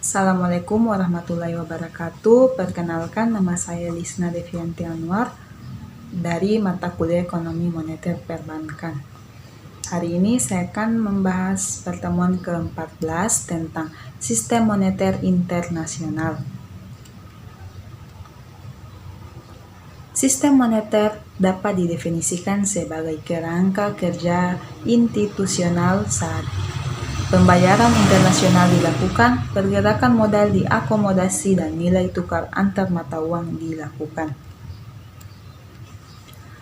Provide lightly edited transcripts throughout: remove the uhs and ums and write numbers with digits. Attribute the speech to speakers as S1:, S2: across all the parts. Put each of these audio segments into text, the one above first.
S1: Assalamualaikum warahmatullahi wabarakatuh. Perkenalkan, nama saya Lisna Devianti Anwar dari mata kuliah Ekonomi Moneter Perbankan. Hari ini saya akan membahas pertemuan ke-14 tentang Sistem Moneter Internasional. Sistem moneter dapat didefinisikan sebagai kerangka kerja institusional saat pembayaran internasional dilakukan, pergerakan modal diakomodasi, dan nilai tukar antar mata uang dilakukan.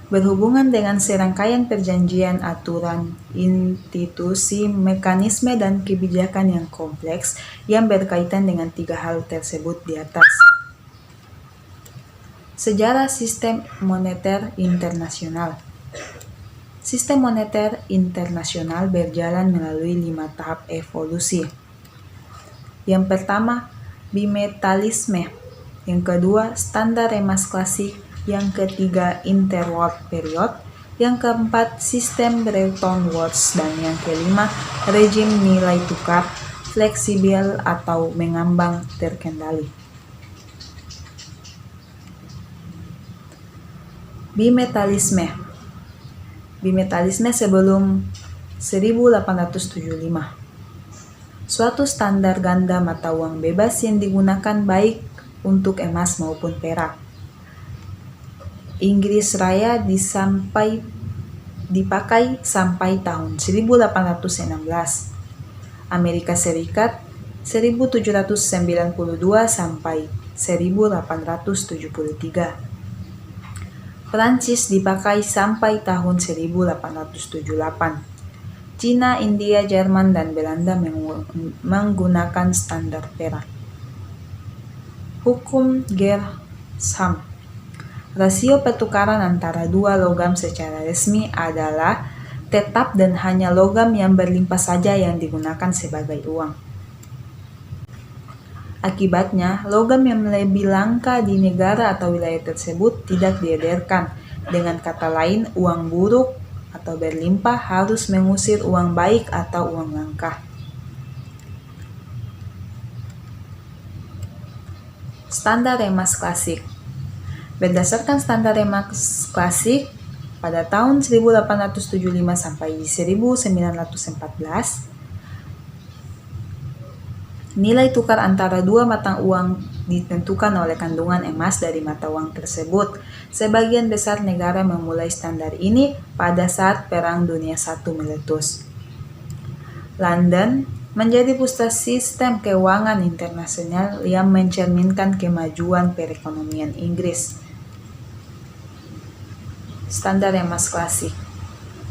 S1: Berhubungan dengan serangkaian perjanjian, aturan, institusi, mekanisme, dan kebijakan yang kompleks yang berkaitan dengan tiga hal tersebut di atas. Sejarah sistem moneter internasional. Sistem moneter internasional berjalan melalui 5 tahap evolusi. Yang pertama, bimetalisme. Yang kedua, standar emas klasik. Yang ketiga, interwar period. Yang keempat, sistem Bretton Woods. Dan yang kelima, rejim nilai tukar fleksibel atau mengambang terkendali. Bimetalisme. Bimetalisme sebelum 1875. Suatu standar ganda mata uang bebas yang digunakan baik untuk emas maupun perak. Inggris Raya dipakai sampai tahun 1816. Amerika Serikat 1792 sampai 1873. Prancis dipakai sampai tahun 1878. Cina, India, Jerman, dan Belanda menggunakan standar perak. Hukum Gersham. Rasio pertukaran antara dua logam secara resmi adalah tetap dan hanya logam yang berlimpah saja yang digunakan sebagai uang. Akibatnya, logam yang lebih langka di negara atau wilayah tersebut tidak diedarkan. Dengan kata lain, uang buruk atau berlimpah harus mengusir uang baik atau uang langka. Standar emas klasik. Berdasarkan standar emas klasik, pada tahun 1875 sampai 1914, nilai tukar antara dua mata uang ditentukan oleh kandungan emas dari mata uang tersebut. Sebagian besar negara memulai standar ini pada saat Perang Dunia I meletus. London menjadi pusat sistem keuangan internasional yang mencerminkan kemajuan perekonomian Inggris. Standar emas klasik.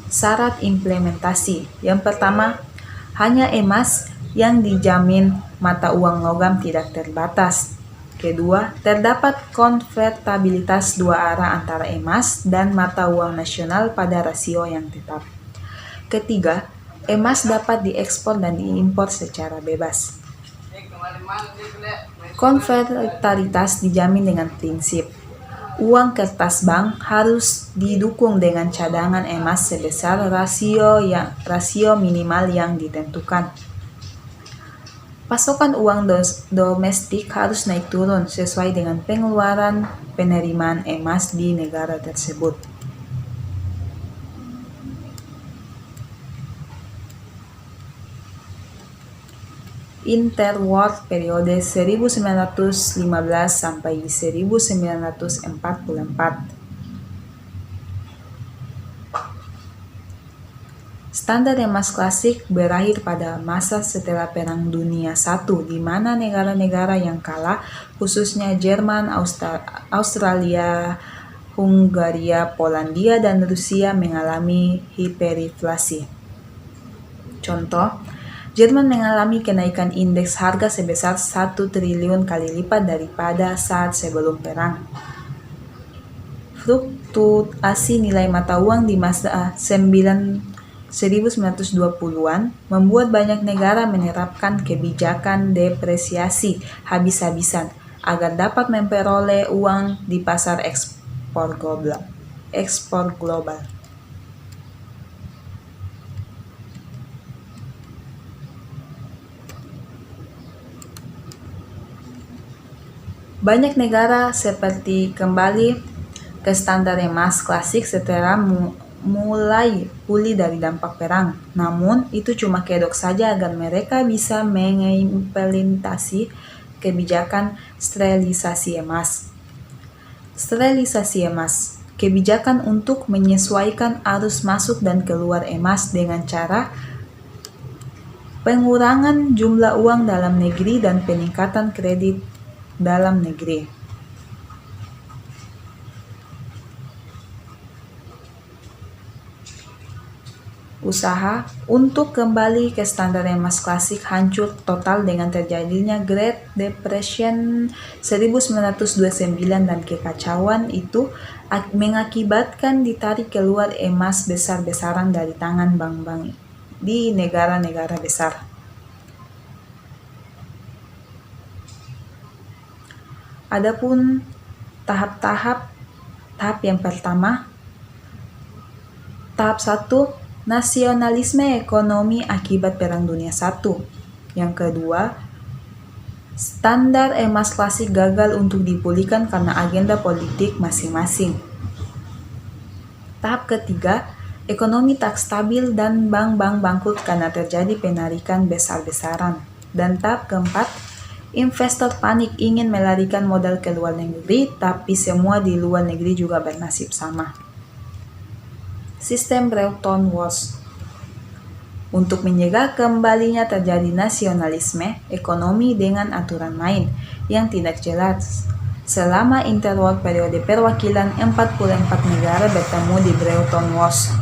S1: Syarat implementasi. Yang pertama, hanya emas yang dijamin mata uang logam tidak terbatas. Kedua, terdapat konvertibilitas dua arah antara emas dan mata uang nasional pada rasio yang tetap. Ketiga, emas dapat diekspor dan diimpor secara bebas. Konvertibilitas dijamin dengan prinsip uang kertas bank harus didukung dengan cadangan emas sebesar rasio minimal yang ditentukan. Pasokan uang domestik harus naik turun sesuai dengan pengeluaran penerimaan emas di negara tersebut. Interwar periode 1915 sampai 1944. Standar emas klasik berakhir pada masa setelah Perang Dunia I, di mana negara-negara yang kalah, khususnya Jerman, Australia, Hungaria, Polandia, dan Rusia mengalami hiperinflasi. Contoh, Jerman mengalami kenaikan indeks harga sebesar 1 triliun kali lipat daripada saat sebelum perang. Fluktuasi nilai mata uang di masa 1920-an membuat banyak negara menerapkan kebijakan depresiasi habis-habisan agar dapat memperoleh uang di pasar ekspor global. Banyak negara seperti kembali ke standar emas klasik setelah mulai pulih dari dampak perang. Namun, itu cuma kedok saja agar mereka bisa mengimplementasi kebijakan sterilisasi emas. Sterilisasi emas, kebijakan untuk menyesuaikan arus masuk dan keluar emas dengan cara pengurangan jumlah uang dalam negeri dan peningkatan kredit dalam negeri. Usaha untuk kembali ke standar emas klasik hancur total dengan terjadinya Great Depression 1929 dan kekacauan itu mengakibatkan ditarik keluar emas besar-besaran dari tangan bank-bank di negara-negara besar. Adapun tahap yang pertama, tahap 1, nasionalisme ekonomi akibat Perang Dunia I. Yang kedua, standar emas klasik gagal untuk dipulihkan karena agenda politik masing-masing. Tahap ketiga, ekonomi tak stabil dan bank-bank bangkrut karena terjadi penarikan besar-besaran. Dan tahap keempat, investor panik ingin melarikan modal ke luar negeri, tapi semua di luar negeri juga bernasib sama. Sistem Bretton Woods. Untuk mencegah kembalinya terjadi nasionalisme ekonomi dengan aturan main yang tidak jelas. Selama interwar periode perwakilan 44 negara bertemu di Bretton Woods,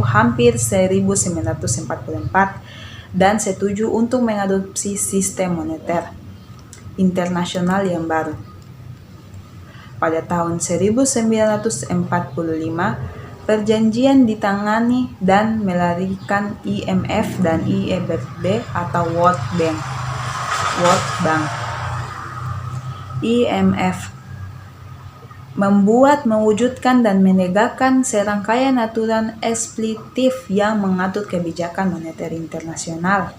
S1: hampir 1944, dan setuju untuk mengadopsi sistem moneter internasional yang baru. Pada tahun 1945, perjanjian ditangani dan melarikan IMF dan IFB atau World Bank. IMF mewujudkan dan menegakkan serangkaian aturan eksplitif yang mengatur kebijakan moneter internasional.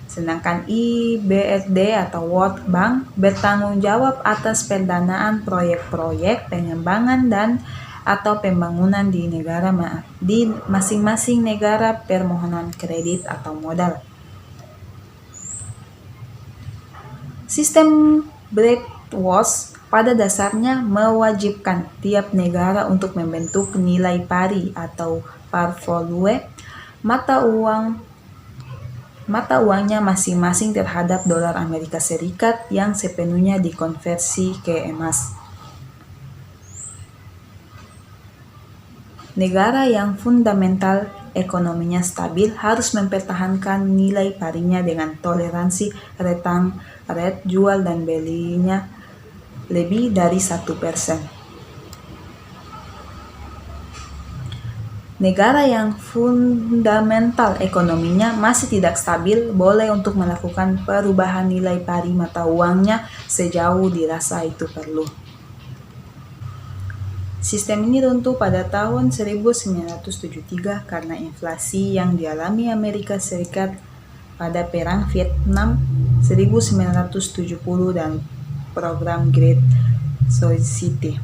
S1: Sedangkan IBRD atau World Bank bertanggung jawab atas pendanaan proyek-proyek pengembangan dan atau pembangunan di masing-masing negara permohonan kredit atau modal. Sistem Bretton Woods pada dasarnya mewajibkan tiap negara untuk membentuk nilai pari atau par value mata uangnya masing-masing terhadap dolar Amerika Serikat yang sepenuhnya dikonversi ke emas. Negara yang fundamental ekonominya stabil harus mempertahankan nilai parinya dengan toleransi rate jual dan belinya lebih dari 1%. Negara yang fundamental ekonominya masih tidak stabil boleh untuk melakukan perubahan nilai pari mata uangnya sejauh dirasa itu perlu. Sistem ini runtuh pada tahun 1973 karena inflasi yang dialami Amerika Serikat pada Perang Vietnam 1970 dan program Great Society,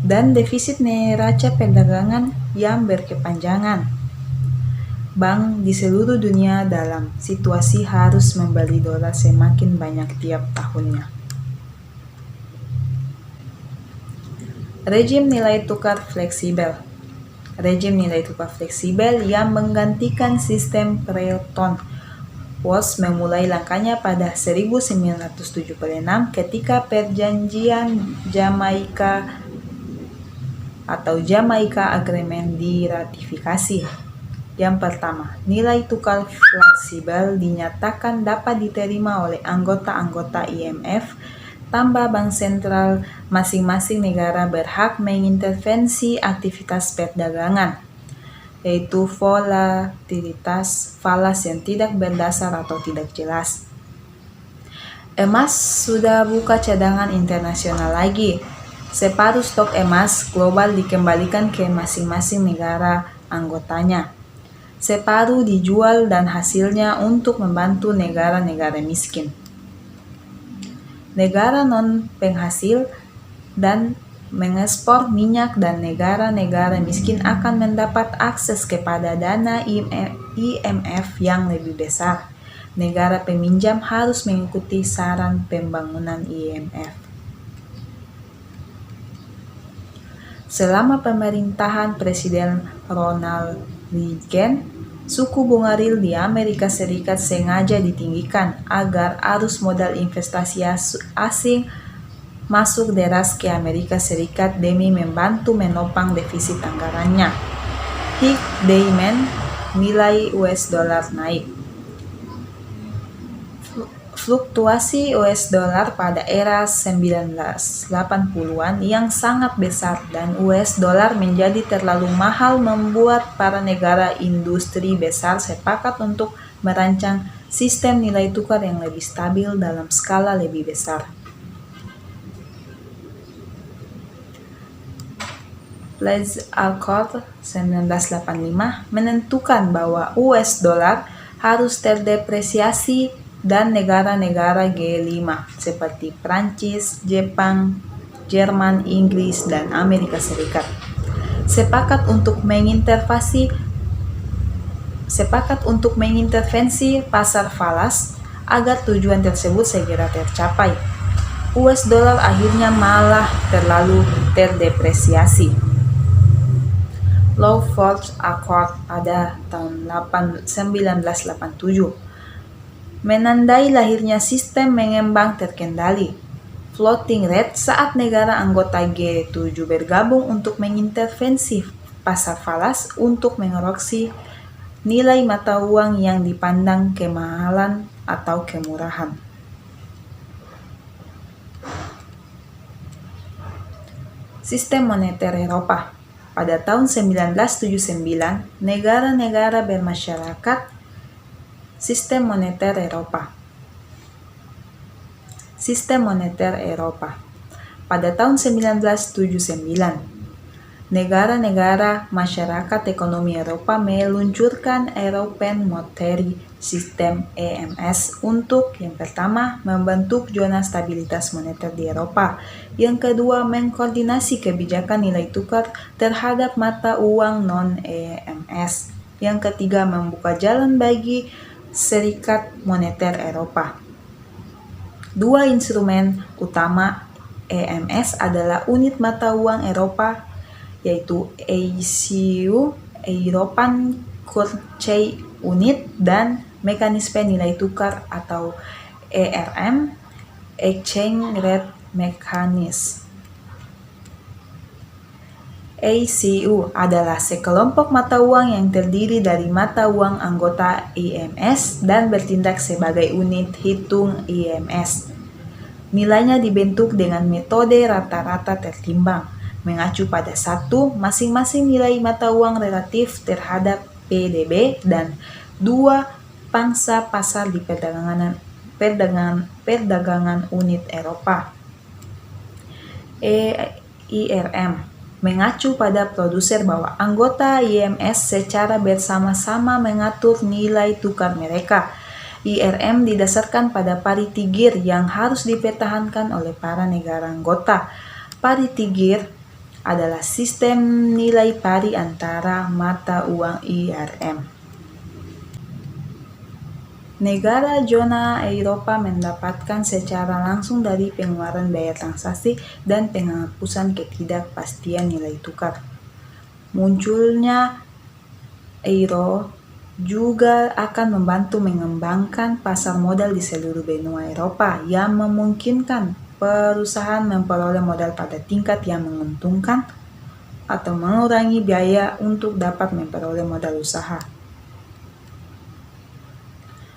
S1: dan defisit neraca perdagangan yang berkepanjangan. Bank di seluruh dunia dalam situasi harus membeli dolar semakin banyak tiap tahunnya. Rejim nilai tukar fleksibel. Rejim nilai tukar fleksibel yang menggantikan sistem Bretton Woods memulai langkahnya pada 1976 ketika perjanjian Jamaika atau Jamaica Agreement diratifikasi. Yang pertama, nilai tukar fleksibel dinyatakan dapat diterima oleh anggota-anggota IMF tanpa bank sentral. Masing-masing negara berhak mengintervensi aktivitas perdagangan, yaitu volatilitas falas yang tidak berdasar atau tidak jelas. Emas sudah buka cadangan internasional lagi. Separuh stok emas global dikembalikan ke masing-masing negara anggotanya. Separuh dijual dan hasilnya untuk membantu negara-negara miskin. negara non-penghasil dan mengekspor minyak, dan negara-negara miskin akan mendapat akses kepada dana IMF yang lebih besar. Negara peminjam harus mengikuti saran pembangunan IMF. Selama pemerintahan Presiden Ronald Reagan, suku bunga real di Amerika Serikat sengaja ditinggikan agar arus modal investasi asing masuk deras ke Amerika Serikat demi membantu menopang defisit anggarannya. Peak demand, nilai US dollar naik. Fluktuasi US dollar pada era 1980-an yang sangat besar dan US dollar menjadi terlalu mahal membuat para negara industri besar sepakat untuk merancang sistem nilai tukar yang lebih stabil dalam skala lebih besar. Blaise Accord 1985 menentukan bahwa US dollar harus terdepresiasi dan negara-negara G5 seperti Prancis, Jepang, Jerman, Inggris, dan Amerika Serikat sepakat untuk mengintervensi pasar falas agar tujuan tersebut segera tercapai. US dollar akhirnya malah terlalu terdepresiasi. Lawford Accord pada tahun 1987 menandai lahirnya sistem mengembang terkendali floating rate saat negara anggota G7 bergabung untuk mengintervensi pasar falas untuk mengoreksi nilai mata uang yang dipandang kemahalan atau kemurahan. Sistem moneter Eropa. Pada tahun 1979, negara-negara bermasyarakat Sistem moneter Eropa. Sistem moneter Eropa. Pada tahun 1979, negara-negara masyarakat ekonomi Eropa meluncurkan European Monetary System (EMS) untuk yang pertama membentuk zona stabilitas moneter di Eropa, yang kedua mengkoordinasi kebijakan nilai tukar terhadap mata uang non-EMS, yang ketiga membuka jalan bagi Serikat Moneter Eropa. Dua instrumen utama EMS adalah unit mata uang Eropa, yaitu ECU, European Currency Unit, dan mekanisme nilai tukar atau ERM, Exchange Rate Mechanism. ECU adalah sekelompok mata uang yang terdiri dari mata uang anggota EMS dan bertindak sebagai unit hitung EMS. Nilainya dibentuk dengan metode rata-rata tertimbang, mengacu pada satu, masing-masing nilai mata uang relatif terhadap PDB, dan dua, pangsa pasar di perdagangan unit Eropa. ERM mengacu pada produser bahwa anggota IMS secara bersama-sama mengatur nilai tukar mereka. IRM didasarkan pada parity gear yang harus dipertahankan oleh para negara anggota. Parity gear adalah sistem nilai pari antara mata uang IRM. Negara zona Eropa mendapatkan secara langsung dari pengeluaran biaya transaksi dan penghapusan ketidakpastian nilai tukar. Munculnya euro juga akan membantu mengembangkan pasar modal di seluruh benua Eropa yang memungkinkan perusahaan memperoleh modal pada tingkat yang menguntungkan atau mengurangi biaya untuk dapat memperoleh modal usaha.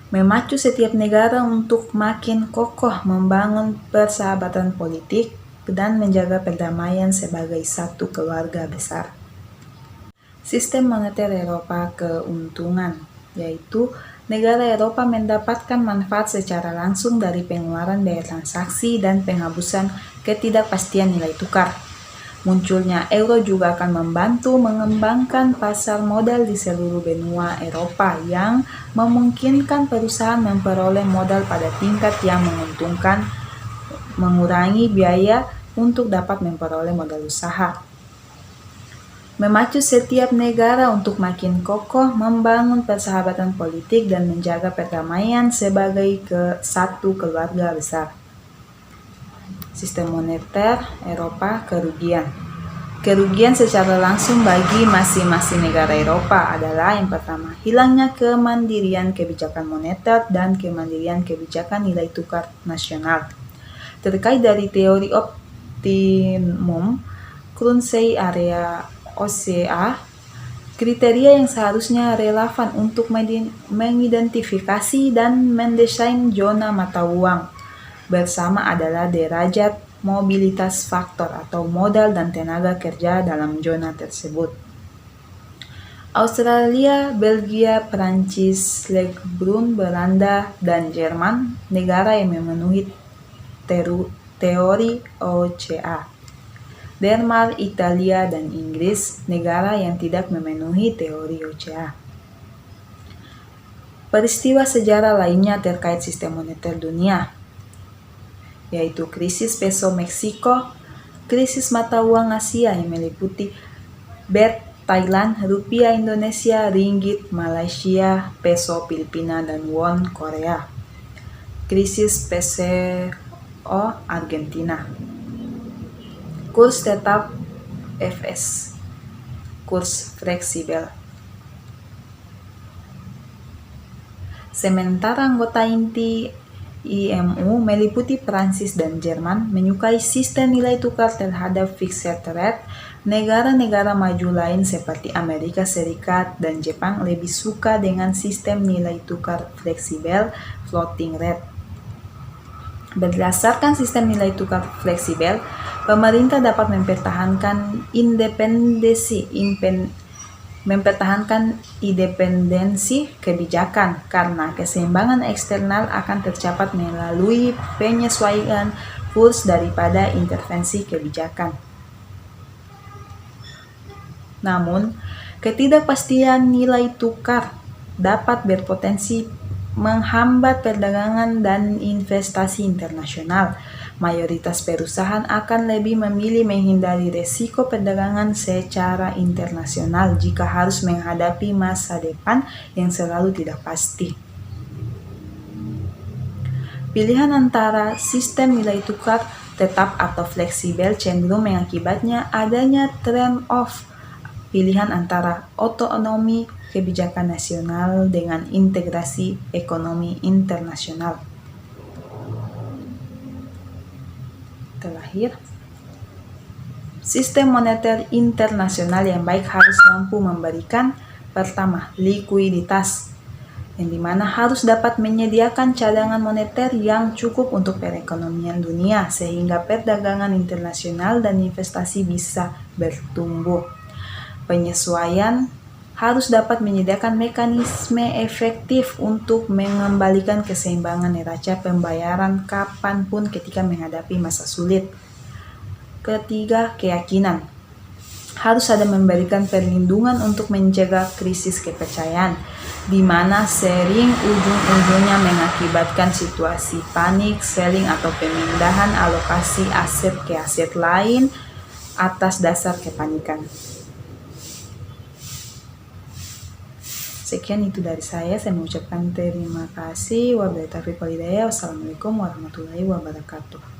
S1: Memacu setiap negara untuk makin kokoh membangun persahabatan politik dan menjaga perdamaian sebagai satu keluarga besar. Sistem moneter Eropa keuntungan, yaitu negara Eropa mendapatkan manfaat secara langsung dari pengeluaran biaya transaksi dan penghapusan ketidakpastian nilai tukar. Munculnya euro juga akan membantu mengembangkan pasar modal di seluruh benua Eropa yang memungkinkan perusahaan memperoleh modal pada tingkat yang menguntungkan mengurangi biaya untuk dapat memperoleh modal usaha. Memacu setiap negara untuk makin kokoh, membangun persahabatan politik dan menjaga perdamaian sebagai satu keluarga besar. Sistem moneter Eropa kerugian. Kerugian secara langsung bagi masing-masing negara Eropa adalah yang pertama, hilangnya kemandirian kebijakan moneter dan kemandirian kebijakan nilai tukar nasional. Terkait dari teori optimum currency area OCA, kriteria yang seharusnya relevan untuk mengidentifikasi dan mendesain zona mata uang bersama adalah derajat mobilitas faktor atau modal dan tenaga kerja dalam zona tersebut. Australia, Belgia, Prancis, Lebanon, Belanda, dan Jerman negara yang memenuhi teori OCA. Denmark, Italia, dan Inggris negara yang tidak memenuhi teori OCA. Peristiwa sejarah lainnya terkait sistem moneter dunia, yaitu krisis peso Meksiko, krisis mata uang Asia yang meliputi BET Thailand, rupiah Indonesia, ringgit Malaysia, peso Filipina, dan won Korea, krisis peso Argentina, kurs tetap FX, kurs fleksibel. Sementara anggota inti IMU meliputi Prancis dan Jerman menyukai sistem nilai tukar terhadap fixed rate. Negara-negara maju lain seperti Amerika Serikat dan Jepang lebih suka dengan sistem nilai tukar fleksibel floating rate. Berdasarkan sistem nilai tukar fleksibel, pemerintah dapat independensi kebijakan karena keseimbangan eksternal akan tercapai melalui penyesuaian kurs daripada intervensi kebijakan. Namun, ketidakpastian nilai tukar dapat berpotensi menghambat perdagangan dan investasi internasional. Mayoritas perusahaan akan lebih memilih menghindari resiko perdagangan secara internasional jika harus menghadapi masa depan yang selalu tidak pasti. Pilihan antara sistem nilai tukar tetap atau fleksibel cenderung mengakibatnya adanya trade-off pilihan antara otonomi kebijakan nasional dengan integrasi ekonomi internasional. Terakhir, sistem moneter internasional yang baik harus mampu memberikan pertama, likuiditas, yang dimana harus dapat menyediakan cadangan moneter yang cukup untuk perekonomian dunia sehingga perdagangan internasional dan investasi bisa bertumbuh. Penyesuaian harus dapat menyediakan mekanisme efektif untuk mengembalikan keseimbangan neraca pembayaran kapanpun ketika menghadapi masa sulit. Ketiga, keyakinan. Harus ada memberikan perlindungan untuk mencegah krisis kepercayaan, di mana sering ujung-ujungnya mengakibatkan situasi panik, selling atau pemindahan alokasi aset ke aset lain atas dasar kepanikan. Sekian itu dari saya mengucapkan terima kasih. Wabillahi taufiq wal hidayah. Wassalamualaikum warahmatullahi wabarakatuh.